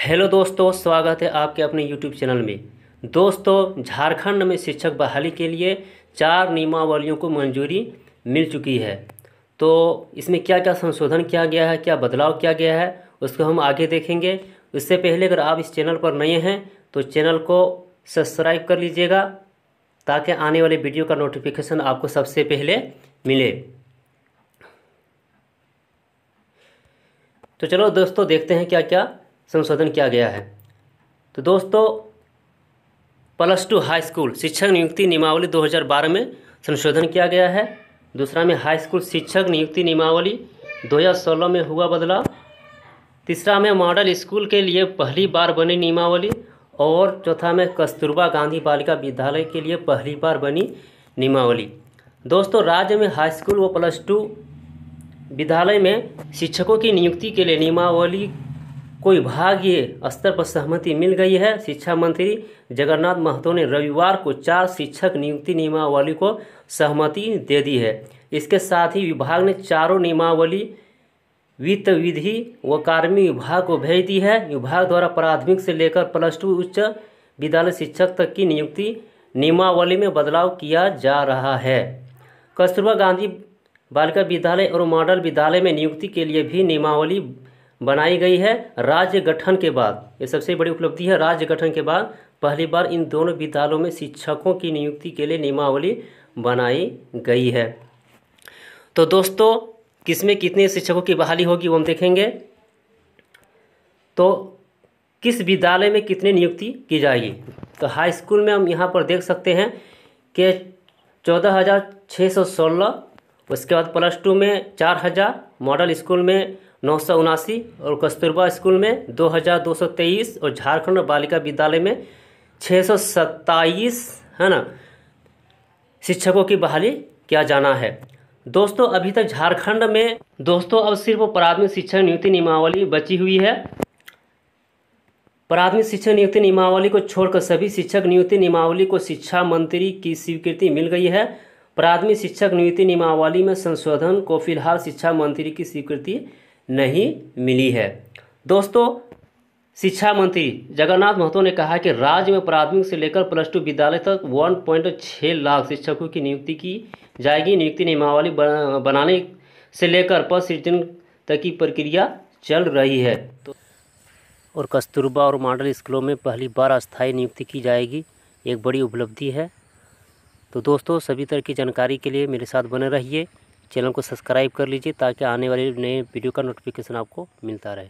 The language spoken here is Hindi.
हेलो दोस्तों, स्वागत है आपके अपने यूट्यूब चैनल में। दोस्तों, झारखंड में शिक्षक बहाली के लिए 4 नियमावलियों को मंजूरी मिल चुकी है। तो इसमें क्या क्या संशोधन किया गया है, क्या बदलाव किया गया है, उसको हम आगे देखेंगे। उससे पहले अगर आप इस चैनल पर नए हैं तो चैनल को सब्सक्राइब कर लीजिएगा ताकि आने वाले वीडियो का नोटिफिकेशन आपको सबसे पहले मिले। तो चलो दोस्तों, देखते हैं क्या क्या संशोधन किया गया है। तो दोस्तों, +2 हाई स्कूल शिक्षक नियुक्ति नियमावली 2012 में संशोधन किया गया है। दूसरा में हाई स्कूल शिक्षक नियुक्ति नियमावली 2016 में हुआ बदलाव। तीसरा में मॉडल स्कूल के लिए पहली बार बनी नियमावली। और चौथा में कस्तूरबा गांधी बालिका विद्यालय के लिए पहली बार बनी नियमावली। दोस्तों, राज्य में हाई स्कूल व +2 विद्यालय में शिक्षकों की नियुक्ति के लिए नियमावली को विभागीय स्तर पर सहमति मिल गई है। शिक्षा मंत्री जगन्नाथ महतो ने रविवार को 4 शिक्षक नियुक्ति नियमावली को सहमति दे दी है। इसके साथ ही विभाग ने चारों नियमावली वित्त विधि व कार्मिक विभाग को भेज दी है। विभाग द्वारा प्राथमिक से लेकर +2 उच्च विद्यालय शिक्षक तक की नियुक्ति नियमावली में बदलाव किया जा रहा है। कस्तूरबा गांधी बालिका विद्यालय और मॉडल विद्यालय में नियुक्ति के लिए भी नियमावली बनाई गई है। राज्य गठन के बाद, ये सबसे बड़ी उपलब्धि है, राज्य गठन के बाद पहली बार इन दोनों विद्यालयों में शिक्षकों की नियुक्ति के लिए नियमावली बनाई गई है। तो दोस्तों, किसमें कितने शिक्षकों की बहाली होगी वो हम देखेंगे। तो किस विद्यालय में कितनी नियुक्ति की जाएगी, तो हाई स्कूल में हम यहाँ पर देख सकते हैं कि 14,616, उसके बाद +2 में 4,000, मॉडल स्कूल में 979 और कस्तूरबा स्कूल में 2,223 और झारखंड बालिका विद्यालय में 627 है ना शिक्षकों की बहाली किया जाना है। दोस्तों, अभी तक झारखंड में अब सिर्फ प्राथमिक शिक्षक नियुक्ति नियमावली बची हुई है। प्राथमिक शिक्षक नियुक्ति नियमावली को छोड़कर सभी शिक्षक नियुक्ति नियमावली को शिक्षा मंत्री की स्वीकृति मिल गई है। प्राथमिक शिक्षक नियुक्ति नियमावली में संशोधन को फिलहाल शिक्षा मंत्री की स्वीकृति नहीं मिली है। दोस्तों, शिक्षा मंत्री जगन्नाथ महतो ने कहा कि राज्य में प्राथमिक से लेकर +2 विद्यालय तक 1.6 लाख शिक्षकों की नियुक्ति की जाएगी। नियुक्ति नियमावली बनाने से लेकर पद सृजन तक की प्रक्रिया चल रही है। और कस्तूरबा और मॉडल स्कूलों में पहली बार अस्थायी नियुक्ति की जाएगी, एक बड़ी उपलब्धि है। तो दोस्तों, सभी तरह की जानकारी के लिए मेरे साथ बने रहिए, चैनल को सब्सक्राइब कर लीजिए ताकि आने वाले नए वीडियो का नोटिफिकेशन आपको मिलता रहे।